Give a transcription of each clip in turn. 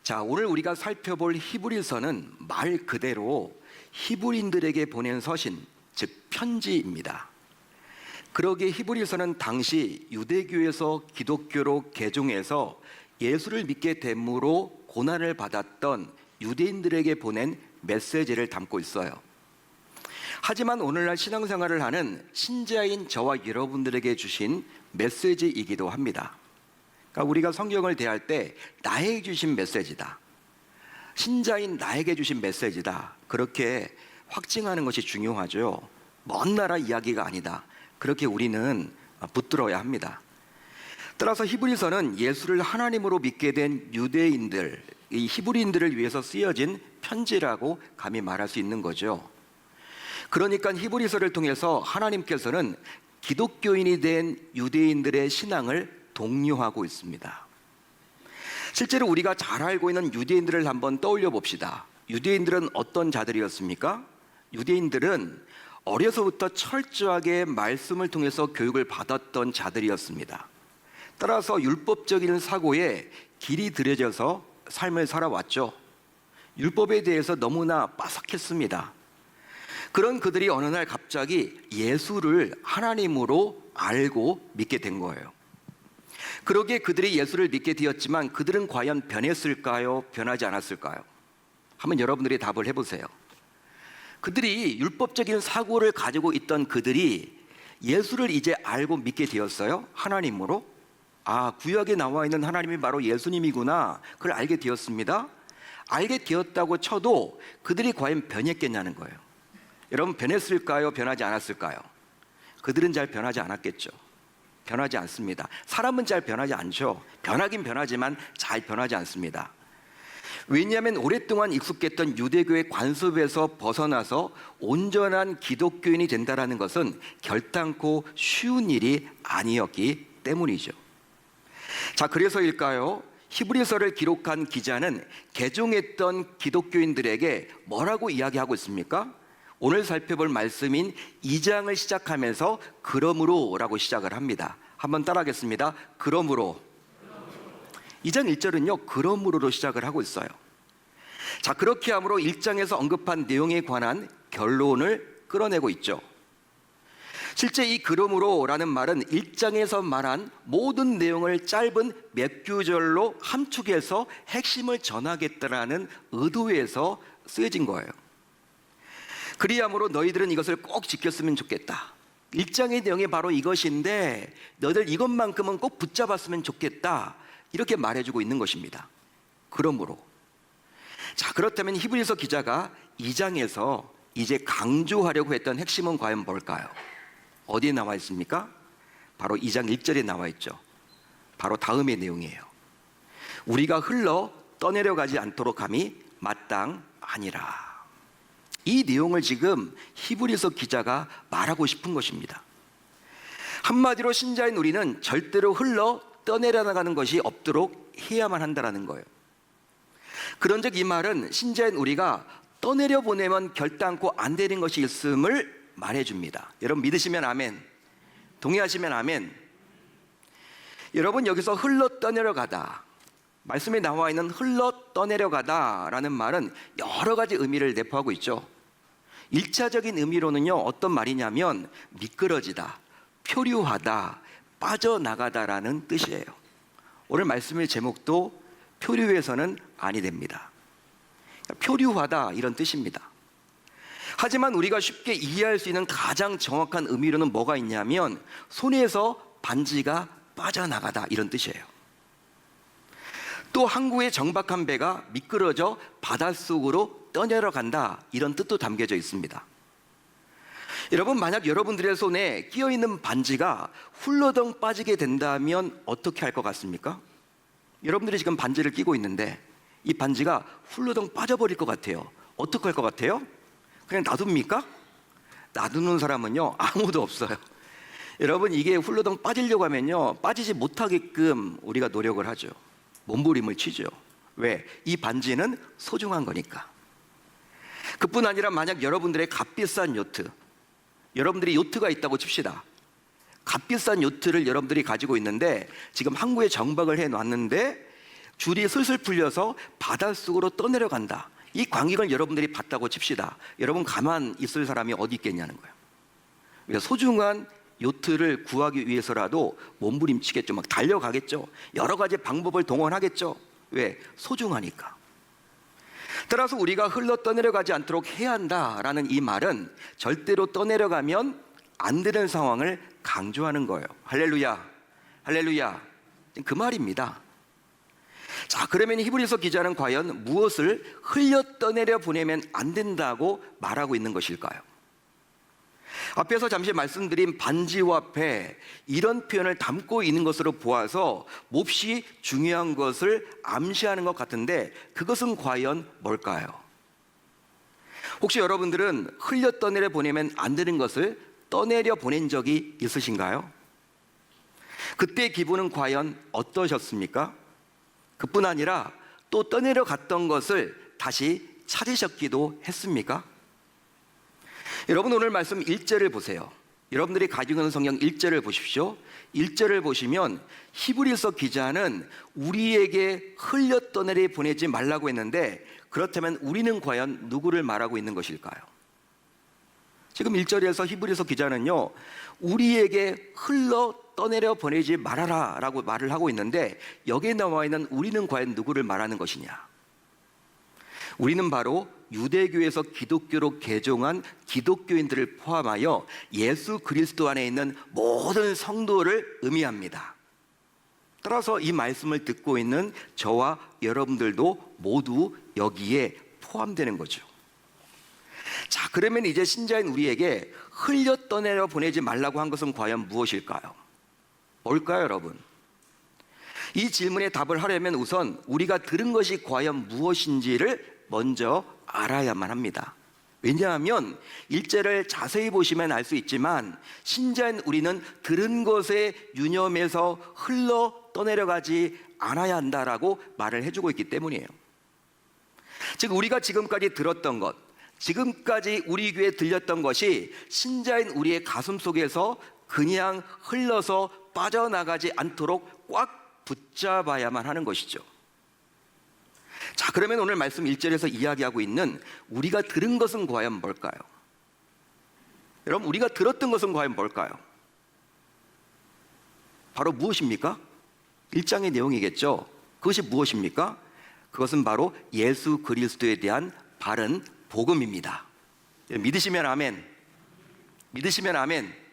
자, 오늘 우리가 살펴볼 히브리서는 말 그대로 히브리인들에게 보낸 서신, 즉 편지입니다. 그러기에 히브리서는 당시 유대교에서 기독교로 개종해서 예수를 믿게 됨으로 고난을 받았던 유대인들에게 보낸 메시지를 담고 있어요. 하지만 오늘날 신앙생활을 하는 신자인 저와 여러분들에게 주신 메시지이기도 합니다. 그러니까 우리가 성경을 대할 때 나에게 주신 메시지다, 신자인 나에게 주신 메시지다, 그렇게 확증하는 것이 중요하죠. 먼 나라 이야기가 아니다, 그렇게 우리는 붙들어야 합니다. 따라서 히브리서는 예수를 하나님으로 믿게 된 유대인들, 이 히브리인들을 위해서 쓰여진 편지라고 감히 말할 수 있는 거죠. 그러니까 히브리서를 통해서 하나님께서는 기독교인이 된 유대인들의 신앙을 독려하고 있습니다. 실제로 우리가 잘 알고 있는 유대인들을 한번 떠올려 봅시다. 유대인들은 어떤 자들이었습니까? 유대인들은 어려서부터 철저하게 말씀을 통해서 교육을 받았던 자들이었습니다. 따라서 율법적인 사고에 길이 들여져서 삶을 살아왔죠. 율법에 대해서 너무나 빠삭했습니다. 그런 그들이 어느 날 갑자기 예수를 하나님으로 알고 믿게 된 거예요. 그러기에 그들이 예수를 믿게 되었지만 그들은 과연 변했을까요? 변하지 않았을까요? 한번 여러분들이 답을 해보세요. 그들이 율법적인 사고를 가지고 있던 그들이 예수를 이제 알고 믿게 되었어요? 하나님으로? 구약에 나와 있는 하나님이 바로 예수님이구나, 그걸 알게 되었습니다. 알게 되었다고 쳐도 그들이 과연 변했겠냐는 거예요. 여러분, 변했을까요? 변하지 않았을까요? 그들은 잘 변하지 않았겠죠. 변하지 않습니다. 사람은 잘 변하지 않죠. 변하긴 변하지만 잘 변하지 않습니다. 왜냐하면 오랫동안 익숙했던 유대교의 관습에서 벗어나서 온전한 기독교인이 된다는 것은 결단코 쉬운 일이 아니었기 때문이죠. 자, 그래서일까요? 히브리서를 기록한 기자는 개종했던 기독교인들에게 뭐라고 이야기하고 있습니까? 오늘 살펴볼 말씀인 2장을 시작하면서 그러므로 라고 시작을 합니다. 한번 따라하겠습니다. 그러므로. 2장 1절은요 그러므로로 시작을 하고 있어요. 자, 그렇게 함으로 1장에서 언급한 내용에 관한 결론을 끌어내고 있죠. 실제 이 그러므로라는 말은 1장에서 말한 모든 내용을 짧은 몇 구절로 함축해서 핵심을 전하겠다라는 의도에서 쓰여진 거예요. 그리함으로 너희들은 이것을 꼭 지켰으면 좋겠다. 1장의 내용이 바로 이것인데 너희들 이것만큼은 꼭 붙잡았으면 좋겠다, 이렇게 말해주고 있는 것입니다. 그러므로. 자, 그렇다면 히브리서 기자가 2장에서 이제 강조하려고 했던 핵심은 과연 뭘까요? 어디에 나와 있습니까? 바로 2장 1절에 나와 있죠. 바로 다음의 내용이에요. 우리가 흘러 떠내려가지 않도록 함이 마땅하니라. 이 내용을 지금 히브리서 기자가 말하고 싶은 것입니다. 한마디로 신자인 우리는 절대로 흘러 떠내려나가는 것이 없도록 해야만 한다는 거예요. 그런즉 이 말은 신자인 우리가 떠내려 보내면 결단코 안 되는 것이 있음을 말해줍니다. 여러분 믿으시면 아멘, 동의하시면 아멘. 여러분, 여기서 흘러 떠내려가다, 말씀에 나와 있는 흘러 떠내려가다 라는 말은 여러 가지 의미를 내포하고 있죠. 1차적인 의미로는요 어떤 말이냐면 미끄러지다, 표류하다, 빠져나가다라는 뜻이에요. 오늘 말씀의 제목도 표류해서는 아니 됩니다. 표류하다, 이런 뜻입니다. 하지만 우리가 쉽게 이해할 수 있는 가장 정확한 의미로는 뭐가 있냐면 손에서 반지가 빠져나가다, 이런 뜻이에요. 또 항구의 정박한 배가 미끄러져 바닷속으로 떠내려간다, 이런 뜻도 담겨져 있습니다. 여러분, 만약 여러분들의 손에 끼어있는 반지가 훌러덩 빠지게 된다면 어떻게 할 것 같습니까? 여러분들이 지금 반지를 끼고 있는데 이 반지가 훌러덩 빠져버릴 것 같아요. 어떻게 할 것 같아요? 그냥 놔둡니까? 놔두는 사람은요 아무도 없어요. 여러분, 이게 훌러덩 빠지려고 하면요 빠지지 못하게끔 우리가 노력을 하죠. 몸부림을 치죠. 왜? 이 반지는 소중한 거니까. 그뿐 아니라 만약 여러분들의 값비싼 요트, 여러분들이 요트가 있다고 칩시다. 값비싼 요트를 여러분들이 가지고 있는데 지금 항구에 정박을 해놨는데 줄이 슬슬 풀려서 바닷속으로 떠내려간다. 이 광경을 여러분들이 봤다고 칩시다. 여러분 가만 있을 사람이 어디 있겠냐는 거예요. 그러니까 소중한 요트를 구하기 위해서라도 몸부림치겠죠. 막 달려가겠죠. 여러 가지 방법을 동원하겠죠. 왜? 소중하니까. 따라서 우리가 흘러 떠내려가지 않도록 해야 한다라는 이 말은 절대로 떠내려가면 안 되는 상황을 강조하는 거예요. 할렐루야, 할렐루야. 그 말입니다. 자, 그러면 히브리서 기자는 과연 무엇을 흘려 떠내려 보내면 안 된다고 말하고 있는 것일까요? 앞에서 잠시 말씀드린 반지와 배, 이런 표현을 담고 있는 것으로 보아서 몹시 중요한 것을 암시하는 것 같은데 그것은 과연 뭘까요? 혹시 여러분들은 흘려 떠내려 보내면 안 되는 것을 떠내려 보낸 적이 있으신가요? 그때 기분은 과연 어떠셨습니까? 그뿐 아니라 또 떠내려 갔던 것을 다시 찾으셨기도 했습니까? 여러분 오늘 말씀 1절을 보세요. 여러분들이 가지고 있는 성경 1절을 보십시오. 1절을 보시면 히브리서 기자는 우리에게 흘려 떠내려 보내지 말라고 했는데 그렇다면 우리는 과연 누구를 말하고 있는 것일까요? 지금 1절에서 히브리서 기자는요, 우리에게 흘러 떠내려 보내지 말아라 라고 말을 하고 있는데 여기에 나와 있는 우리는 과연 누구를 말하는 것이냐? 우리는 바로 유대교에서 기독교로 개종한 기독교인들을 포함하여 예수 그리스도 안에 있는 모든 성도를 의미합니다. 따라서 이 말씀을 듣고 있는 저와 여러분들도 모두 여기에 포함되는 거죠. 자, 그러면 이제 신자인 우리에게 흘려 떠내려 보내지 말라고 한 것은 과연 무엇일까요? 뭘까요, 여러분? 이 질문에 답을 하려면 우선 우리가 들은 것이 과연 무엇인지를 먼저 알아야만 합니다. 왜냐하면 1절을 자세히 보시면 알 수 있지만 신자인 우리는 들은 것에 유념해서 흘러 떠내려가지 않아야 한다라고 말을 해주고 있기 때문이에요. 즉 우리가 지금까지 들었던 것, 지금까지 우리 귀에 들렸던 것이 신자인 우리의 가슴 속에서 그냥 흘러서 빠져나가지 않도록 꽉 붙잡아야만 하는 것이죠. 자, 그러면 오늘 말씀 1절에서 이야기하고 있는 우리가 들은 것은 과연 뭘까요? 여러분, 우리가 들었던 것은 과연 뭘까요? 바로 무엇입니까? 1장의 내용이겠죠. 그것이 무엇입니까? 그것은 바로 예수 그리스도에 대한 바른 복음입니다. 믿으시면 아멘. 믿으시면 아멘.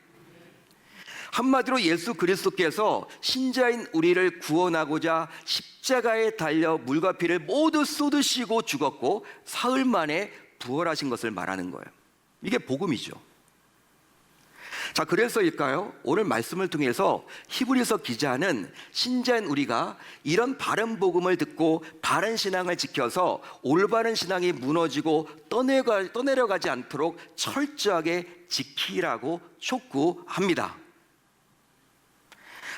한마디로 예수 그리스도께서 신자인 우리를 구원하고자 십자가에 달려 물과 피를 모두 쏟으시고 죽었고 사흘 만에 부활하신 것을 말하는 거예요. 이게 복음이죠. 자, 그래서일까요? 오늘 말씀을 통해서 히브리서 기자는 신자인 우리가 이런 바른 복음을 듣고 바른 신앙을 지켜서 올바른 신앙이 무너지고 떠내려가지 않도록 철저하게 지키라고 촉구합니다.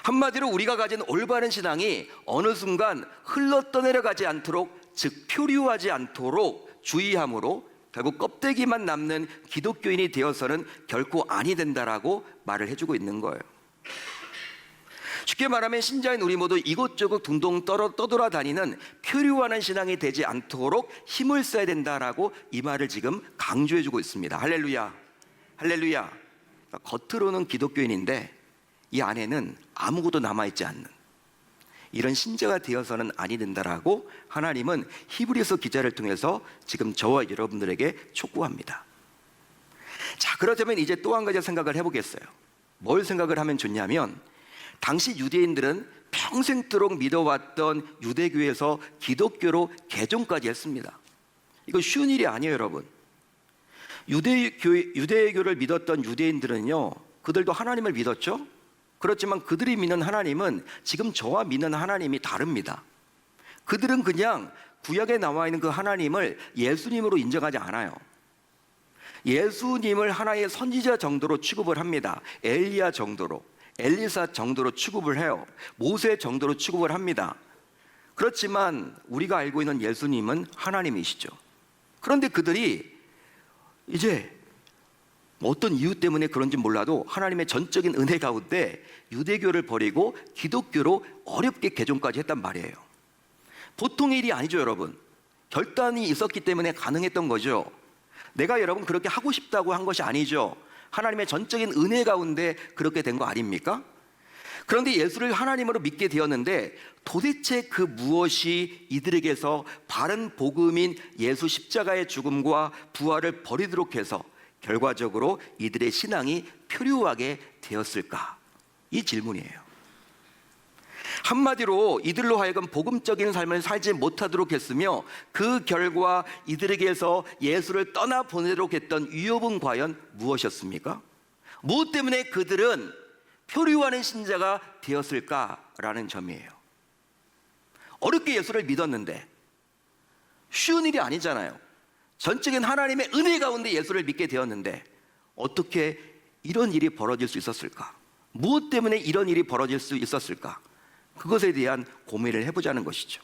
한마디로 우리가 가진 올바른 신앙이 어느 순간 흘러 떠내려가지 않도록, 즉 표류하지 않도록 주의함으로 결국 껍데기만 남는 기독교인이 되어서는 결코 아니 된다라고 말을 해주고 있는 거예요. 쉽게 말하면 신자인 우리 모두 이곳저곳 둥둥 떠돌아다니는 표류하는 신앙이 되지 않도록 힘을 써야 된다라고 이 말을 지금 강조해주고 있습니다. 할렐루야, 할렐루야. 겉으로는 기독교인인데 이 안에는 아무것도 남아있지 않는 이런 신자가 되어서는 아니 된다라고 하나님은 히브리서 기자를 통해서 지금 저와 여러분들에게 촉구합니다. 자, 그렇다면 이제 또 한 가지 생각을 해보겠어요. 뭘 생각을 하면 좋냐면 당시 유대인들은 평생도록 믿어왔던 유대교에서 기독교로 개종까지 했습니다. 이거 쉬운 일이 아니에요, 여러분. 유대교를 믿었던 유대인들은요, 그들도 하나님을 믿었죠. 그렇지만 그들이 믿는 하나님은 지금 저와 믿는 하나님이 다릅니다. 그들은 그냥 구약에 나와 있는 그 하나님을 예수님으로 인정하지 않아요. 예수님을 하나의 선지자 정도로 취급을 합니다. 엘리야 정도로, 엘리사 정도로 취급을 해요. 모세 정도로 취급을 합니다. 그렇지만 우리가 알고 있는 예수님은 하나님이시죠. 그런데 그들이 이제 어떤 이유 때문에 그런지 몰라도 하나님의 전적인 은혜 가운데 유대교를 버리고 기독교로 어렵게 개종까지 했단 말이에요. 보통의 일이 아니죠, 여러분. 결단이 있었기 때문에 가능했던 거죠. 내가 여러분 그렇게 하고 싶다고 한 것이 아니죠. 하나님의 전적인 은혜 가운데 그렇게 된 거 아닙니까? 그런데 예수를 하나님으로 믿게 되었는데 도대체 그 무엇이 이들에게서 바른 복음인 예수 십자가의 죽음과 부활을 버리도록 해서 결과적으로 이들의 신앙이 표류하게 되었을까? 이 질문이에요. 한마디로 이들로 하여금 복음적인 삶을 살지 못하도록 했으며 그 결과 이들에게서 예수를 떠나보내도록 했던 위협은 과연 무엇이었습니까? 무엇 때문에 그들은 표류하는 신자가 되었을까라는 점이에요. 어렵게 예수를 믿었는데 쉬운 일이 아니잖아요. 전적인 하나님의 은혜 가운데 예수를 믿게 되었는데 어떻게 이런 일이 벌어질 수 있었을까? 무엇 때문에 이런 일이 벌어질 수 있었을까? 그것에 대한 고민을 해보자는 것이죠.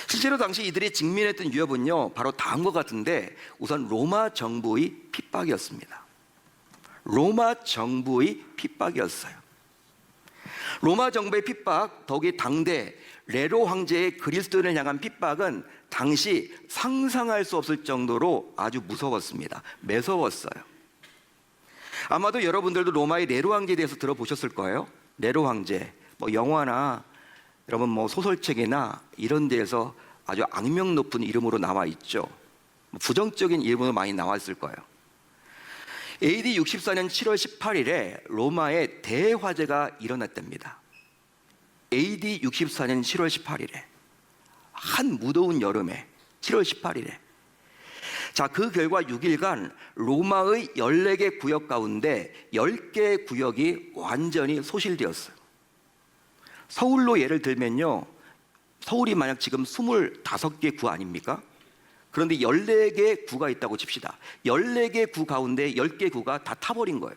실제로 당시 이들이 직면했던 위협은요, 바로 다음과 같은데 우선 로마 정부의 핍박이었습니다. 로마 정부의 핍박이었어요. 로마 정부의 핍박, 더욱이 당대 네로 황제의 그리스도인을 향한 핍박은 당시 상상할 수 없을 정도로 아주 무서웠습니다. 매서웠어요. 아마도 여러분들도 로마의 네로 황제에 대해서 들어보셨을 거예요. 네로 황제, 영화나 여러분 소설책이나 이런 데에서 아주 악명 높은 이름으로 나와 있죠. 부정적인 이름으로 많이 나와 있을 거예요. AD 64년 7월 18일에 로마에 대화재가 일어났답니다. AD 64년 7월 18일에 한 무더운 여름에 7월 18일에 그 결과 6일간 로마의 14개 구역 가운데 10개 구역이 완전히 소실되었어요. 서울로 예를 들면요, 서울이 만약 지금 25개 구 아닙니까? 그런데 14개 구가 있다고 칩시다. 14개 구 가운데 10개 구가 다 타버린 거예요.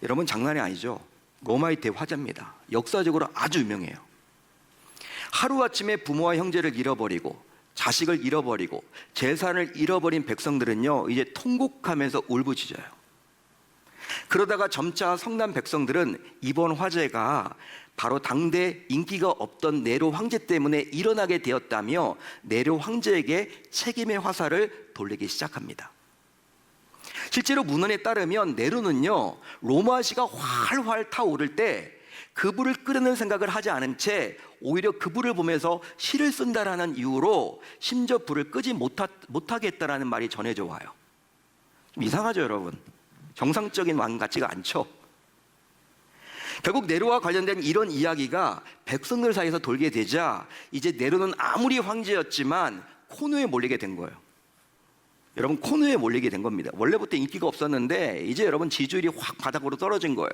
여러분 장난이 아니죠. 로마의 대화재입니다. 역사적으로 아주 유명해요. 하루아침에 부모와 형제를 잃어버리고 자식을 잃어버리고 재산을 잃어버린 백성들은요, 이제 통곡하면서 울부짖어요. 그러다가 점차 성난 백성들은 이번 화재가 바로 당대 인기가 없던 네로 황제 때문에 일어나게 되었다며 네로 황제에게 책임의 화살을 돌리기 시작합니다. 실제로 문헌에 따르면 네로는요, 로마시가 활활 타오를 때 그 불을 끄려는 생각을 하지 않은 채 오히려 그 불을 보면서 시를 쓴다라는 이유로 심지어 불을 끄지 못하겠다라는 말이 전해져 와요. 좀 이상하죠, 여러분? 정상적인 왕 같지가 않죠. 결국 네로와 관련된 이런 이야기가 백성들 사이에서 돌게 되자 이제 네로는 아무리 황제였지만 코너에 몰리게 된 거예요. 여러분, 코너에 몰리게 된 겁니다. 원래부터 인기가 없었는데 이제 여러분 지지율이 확 바닥으로 떨어진 거예요.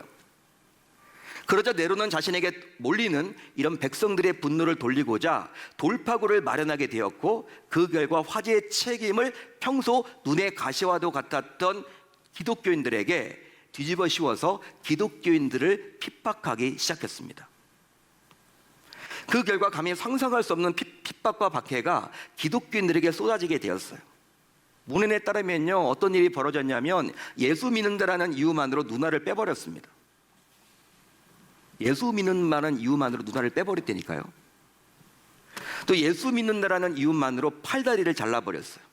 그러자 네로는 자신에게 몰리는 이런 백성들의 분노를 돌리고자 돌파구를 마련하게 되었고 그 결과 화재의 책임을 평소 눈의 가시와도 같았던 기독교인들에게 뒤집어 씌워서 기독교인들을 핍박하기 시작했습니다. 그 결과 감히 상상할 수 없는 핍박과 박해가 기독교인들에게 쏟아지게 되었어요. 문헌에 따르면요, 어떤 일이 벌어졌냐면 예수 믿는다라는 이유만으로 누나를 빼버렸습니다. 예수 믿는다는 이유만으로 누나를 빼버렸다니까요. 또 예수 믿는다라는 이유만으로 팔다리를 잘라버렸어요.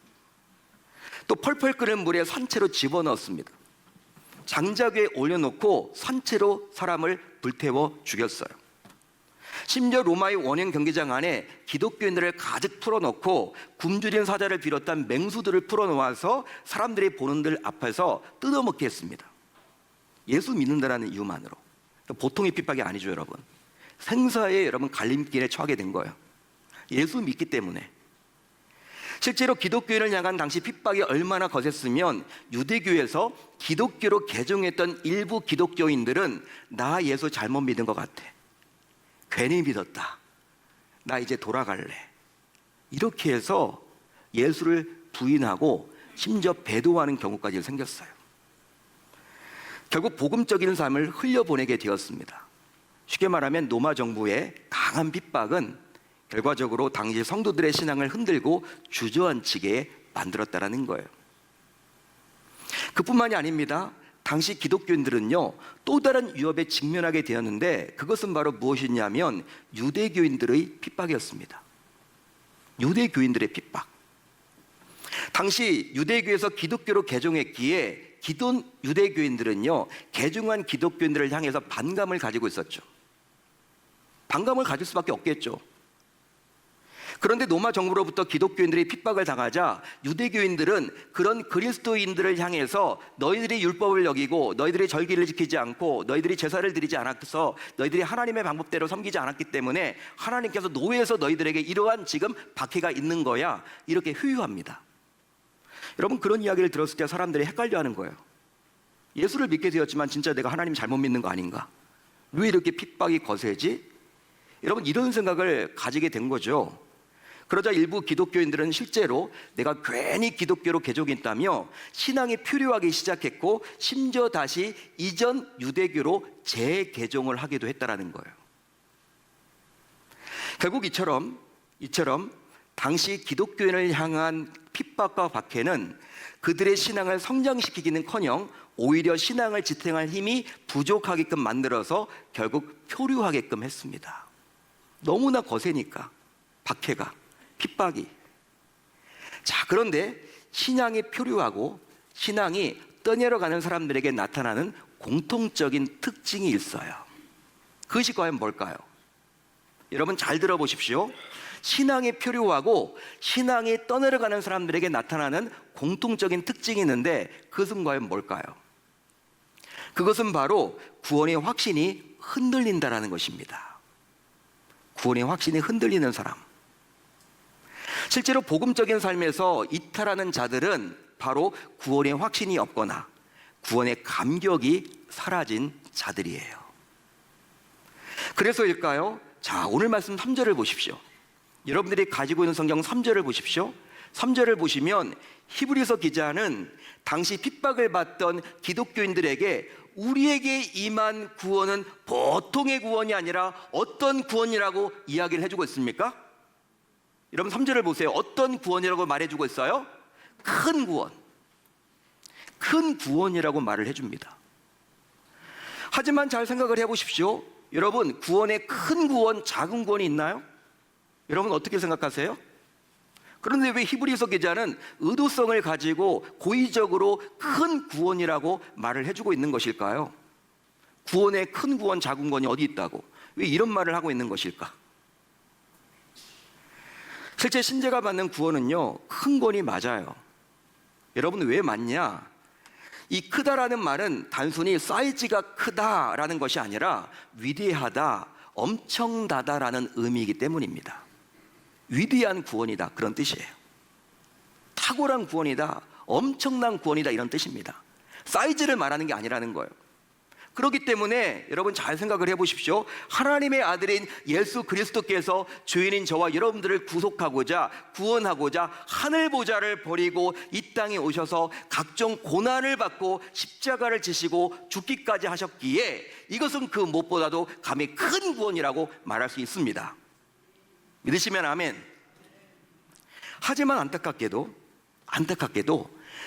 또 펄펄 끓는 물에 산채로 집어넣었습니다. 장작 위에 올려놓고 산채로 사람을 불태워 죽였어요. 심지어 로마의 원형 경기장 안에 기독교인들을 가득 풀어놓고 굶주린 사자를 비롯한 맹수들을 풀어놓아서 사람들이 보는 들 앞에서 뜯어먹게 했습니다. 예수 믿는다라는 이유만으로. 보통의 핍박이 아니죠, 여러분. 생사의 여러분 갈림길에 처하게 된 거예요. 예수 믿기 때문에. 실제로 기독교인을 향한 당시 핍박이 얼마나 거셌으면 유대교에서 기독교로 개종했던 일부 기독교인들은 나 예수 잘못 믿은 것 같아, 괜히 믿었다, 나 이제 돌아갈래, 이렇게 해서 예수를 부인하고 심지어 배도하는 경우까지 생겼어요. 결국 복음적인 삶을 흘려보내게 되었습니다. 쉽게 말하면 로마 정부의 강한 핍박은 결과적으로 당시 성도들의 신앙을 흔들고 주저앉히게 만들었다는 거예요. 그뿐만이 아닙니다. 당시 기독교인들은요, 또 다른 위협에 직면하게 되었는데 그것은 바로 무엇이냐면 유대교인들의 핍박이었습니다. 유대교인들의 핍박. 당시 유대교에서 기독교로 개종했기에 기존 유대교인들은요, 개종한 기독교인들을 향해서 반감을 가지고 있었죠. 반감을 가질 수밖에 없겠죠. 그런데 로마 정부로부터 기독교인들이 핍박을 당하자 유대교인들은 그런 그리스도인들을 향해서 너희들이 율법을 어기고 너희들이 절기를 지키지 않고 너희들이 제사를 드리지 않아서 너희들이 하나님의 방법대로 섬기지 않았기 때문에 하나님께서 노예에서 너희들에게 이러한 지금 박해가 있는 거야, 이렇게 회유합니다. 여러분, 그런 이야기를 들었을 때 사람들이 헷갈려하는 거예요. 예수를 믿게 되었지만 진짜 내가 하나님 잘못 믿는 거 아닌가? 왜 이렇게 핍박이 거세지? 여러분, 이런 생각을 가지게 된 거죠. 그러자 일부 기독교인들은 실제로 내가 괜히 기독교로 개종했다며 신앙이 표류하기 시작했고, 심지어 다시 이전 유대교로 재개종을 하기도 했다라는 거예요. 결국 이처럼 당시 기독교인을 향한 핍박과 박해는 그들의 신앙을 성장시키기는커녕 오히려 신앙을 지탱할 힘이 부족하게끔 만들어서 결국 표류하게끔 했습니다. 너무나 거세니까, 박해가, 핍박이. 자, 그런데 신앙이 표류하고 신앙이 떠내려가는 사람들에게 나타나는 공통적인 특징이 있어요. 그것이 과연 뭘까요? 여러분, 잘 들어보십시오. 신앙이 표류하고 신앙이 떠내려가는 사람들에게 나타나는 공통적인 특징이 있는데 그것은 과연 뭘까요? 그것은 바로 구원의 확신이 흔들린다라는 것입니다. 구원의 확신이 흔들리는 사람. 실제로 복음적인 삶에서 이탈하는 자들은 바로 구원의 확신이 없거나 구원의 감격이 사라진 자들이에요. 그래서일까요? 자, 오늘 말씀 3절을 보십시오. 여러분들이 가지고 있는 성경 3절을 보십시오. 3절을 보시면 히브리서 기자는 당시 핍박을 받던 기독교인들에게 우리에게 임한 구원은 보통의 구원이 아니라 어떤 구원이라고 이야기를 해주고 있습니까? 여러분, 3절을 보세요. 어떤 구원이라고 말해주고 있어요? 큰 구원. 큰 구원이라고 말을 해줍니다. 하지만 잘 생각을 해보십시오. 여러분, 구원에 큰 구원, 작은 구원이 있나요? 여러분, 어떻게 생각하세요? 그런데 왜 히브리서 기자는 의도성을 가지고 고의적으로 큰 구원이라고 말을 해주고 있는 것일까요? 구원에 큰 구원, 작은 구원이 어디 있다고? 왜 이런 말을 하고 있는 것일까? 실제 신자가 받는 구원은요, 큰 구원이 맞아요. 여러분, 왜 맞냐? 이 크다라는 말은 단순히 사이즈가 크다라는 것이 아니라 위대하다, 엄청나다라는 의미이기 때문입니다. 위대한 구원이다, 그런 뜻이에요. 탁월한 구원이다, 엄청난 구원이다, 이런 뜻입니다. 사이즈를 말하는 게 아니라는 거예요. 그렇기 때문에 여러분, 잘 생각을 해보십시오. 하나님의 아들인 예수 그리스도께서 죄인인 저와 여러분들을 구속하고자, 구원하고자 하늘 보좌를 버리고 이 땅에 오셔서 각종 고난을 받고 십자가를 지시고 죽기까지 하셨기에 이것은 그 무엇보다도 감히 큰 구원이라고 말할 수 있습니다. 믿으시면 아멘. 하지만 안타깝게도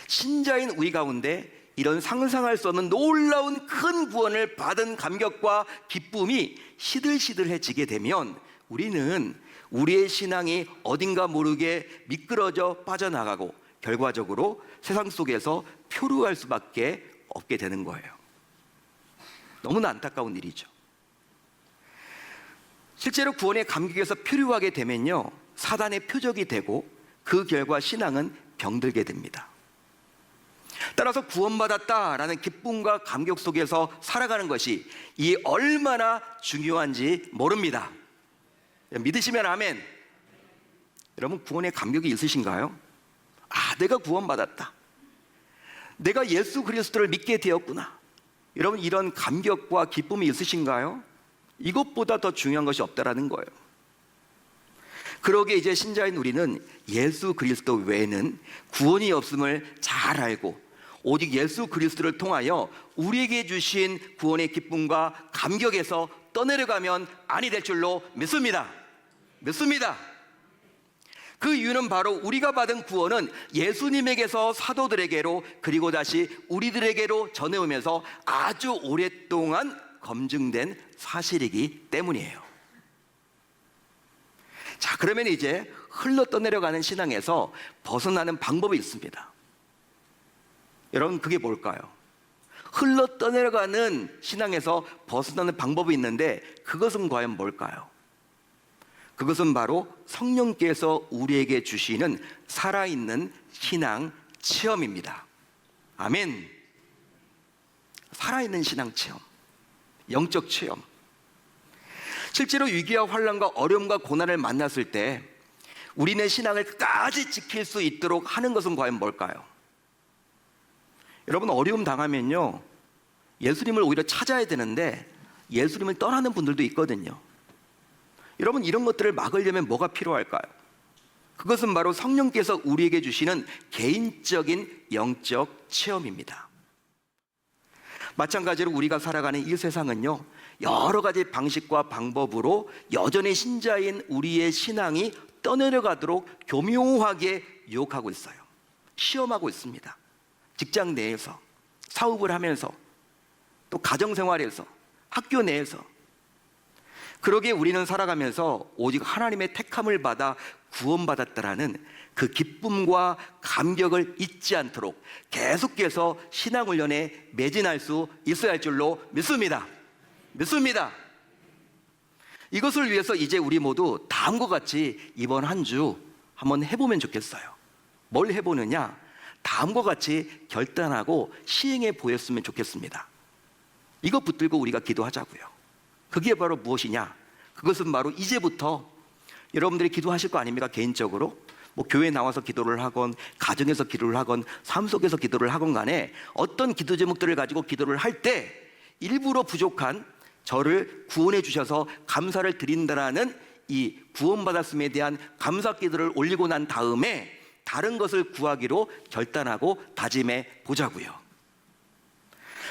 신자인 우리 가운데 이런 상상할 수 없는 놀라운 큰 구원을 받은 감격과 기쁨이 시들시들해지게 되면 우리는 우리의 신앙이 어딘가 모르게 미끄러져 빠져나가고 결과적으로 세상 속에서 표류할 수밖에 없게 되는 거예요. 너무나 안타까운 일이죠. 실제로 구원의 감격에서 표류하게 되면요, 사단의 표적이 되고 그 결과 신앙은 병들게 됩니다. 따라서 구원받았다라는 기쁨과 감격 속에서 살아가는 것이 이 얼마나 중요한지 모릅니다. 믿으시면 아멘. 여러분, 구원의 감격이 있으신가요? 아, 내가 구원받았다, 내가 예수 그리스도를 믿게 되었구나. 여러분, 이런 감격과 기쁨이 있으신가요? 이것보다 더 중요한 것이 없다라는 거예요. 그러기에 이제 신자인 우리는 예수 그리스도 외에는 구원이 없음을 잘 알고 오직 예수 그리스도를 통하여 우리에게 주신 구원의 기쁨과 감격에서 떠내려가면 아니 될 줄로 믿습니다. 그 이유는 바로 우리가 받은 구원은 예수님에게서 사도들에게로 그리고 다시 우리들에게로 전해오면서 아주 오랫동안 검증된 사실이기 때문이에요. 자, 그러면 이제 흘러떠내려가는 신앙에서 벗어나는 방법이 있습니다. 여러분, 그게 뭘까요? 흘러떠내려가는 신앙에서 벗어나는 방법이 있는데 그것은 과연 뭘까요? 그것은 바로 성령께서 우리에게 주시는 살아있는 신앙 체험입니다. 아멘. 살아있는 신앙 체험, 영적 체험. 실제로 위기와 환난과 어려움과 고난을 만났을 때 우리네 신앙을 끝까지 지킬 수 있도록 하는 것은 과연 뭘까요? 여러분, 어려움 당하면요, 예수님을 오히려 찾아야 되는데 예수님을 떠나는 분들도 있거든요. 여러분, 이런 것들을 막으려면 뭐가 필요할까요? 그것은 바로 성령께서 우리에게 주시는 개인적인 영적 체험입니다. 마찬가지로 우리가 살아가는 이 세상은요, 여러 가지 방식과 방법으로 여전히 신자인 우리의 신앙이 떠내려가도록 교묘하게 유혹하고 있어요. 시험하고 있습니다. 직장 내에서, 사업을 하면서, 또 가정생활에서, 학교 내에서. 그러기에 우리는 살아가면서 오직 하나님의 택함을 받아 구원받았다라는 그 기쁨과 감격을 잊지 않도록 계속해서 신앙훈련에 매진할 수 있어야 할 줄로 믿습니다. 이것을 위해서 이제 우리 모두 다음과 같이 이번 한 주 한번 해보면 좋겠어요. 뭘 해보느냐? 다음과 같이 결단하고 시행해 보였으면 좋겠습니다. 이거 붙들고 우리가 기도하자고요. 그게 바로 무엇이냐? 그것은 바로 이제부터 여러분들이 기도하실 거 아닙니까? 개인적으로 뭐 교회에 나와서 기도를 하건 가정에서 기도를 하건 삶 속에서 기도를 하건 간에 어떤 기도 제목들을 가지고 기도를 할 때 일부러 부족한 저를 구원해 주셔서 감사를 드린다라는 이 구원받았음에 대한 감사 기도를 올리고 난 다음에 다른 것을 구하기로 결단하고 다짐해 보자고요.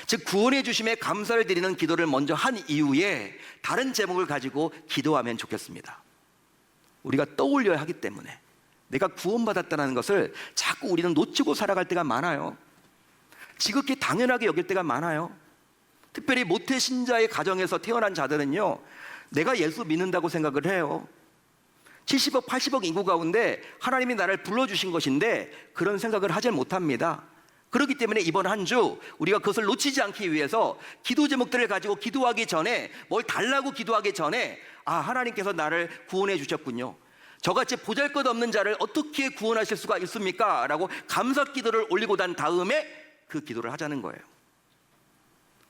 즉, 구원해 주심에 감사를 드리는 기도를 먼저 한 이후에 다른 제목을 가지고 기도하면 좋겠습니다. 우리가 떠올려야 하기 때문에 내가 구원받았다는 것을 자꾸 우리는 놓치고 살아갈 때가 많아요. 지극히 당연하게 여길 때가 많아요. 특별히 모태 신자의 가정에서 태어난 자들은요, 내가 예수 믿는다고 생각을 해요. 70억, 80억 인구 가운데 하나님이 나를 불러주신 것인데 그런 생각을 하지 못합니다. 그렇기 때문에 이번 한 주 우리가 그것을 놓치지 않기 위해서 기도 제목들을 가지고 기도하기 전에, 뭘 달라고 기도하기 전에, 아, 하나님께서 나를 구원해 주셨군요. 저같이 보잘것없는 자를 어떻게 구원하실 수가 있습니까? 라고 감사 기도를 올리고 난 다음에 그 기도를 하자는 거예요.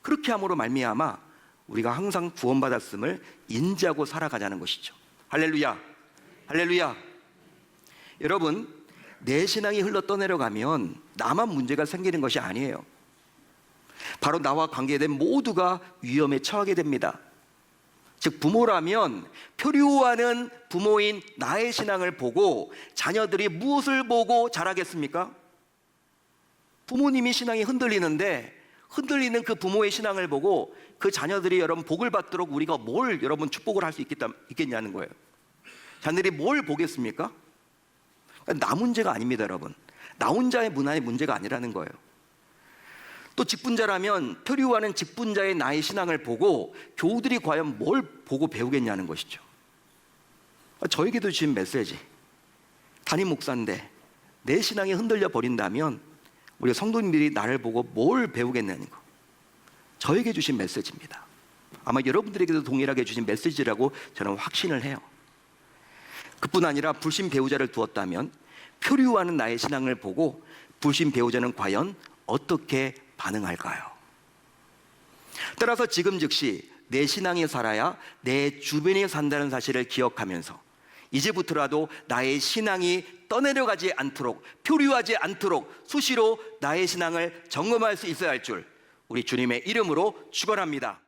그렇게 함으로 말미암아 우리가 항상 구원받았음을 인지하고 살아가자는 것이죠. 할렐루야, 할렐루야. 여러분, 내 신앙이 흘러떠내려가면 나만 문제가 생기는 것이 아니에요. 바로 나와 관계된 모두가 위험에 처하게 됩니다. 즉, 부모라면 표류하는 부모인 나의 신앙을 보고 자녀들이 무엇을 보고 자라겠습니까? 부모님이 신앙이 흔들리는데 흔들리는 그 부모의 신앙을 보고 그 자녀들이 여러분 복을 받도록 우리가 뭘 여러분 축복을 할 수 있겠냐는 거예요. 자녀들이 뭘 보겠습니까? 나 문제가 아닙니다, 여러분. 나 혼자의 문화의 문제가 아니라는 거예요. 또 직분자라면 표류하는 직분자의 나의 신앙을 보고 교우들이 과연 뭘 보고 배우겠냐는 것이죠. 저에게도 주신 메시지, 담임 목사인데 내 신앙이 흔들려 버린다면 우리 성도님들이 나를 보고 뭘 배우겠냐는 거, 저에게 주신 메시지입니다. 아마 여러분들에게도 동일하게 주신 메시지라고 저는 확신을 해요. 그뿐 아니라 불신 배우자를 두었다면 표류하는 나의 신앙을 보고 불신 배우자는 과연 어떻게 반응할까요? 따라서 지금 즉시 내 신앙이 살아야 내 주변이 산다는 사실을 기억하면서 이제부터라도 나의 신앙이 떠내려가지 않도록, 표류하지 않도록 수시로 나의 신앙을 점검할 수 있어야 할 줄 우리 주님의 이름으로 축원합니다.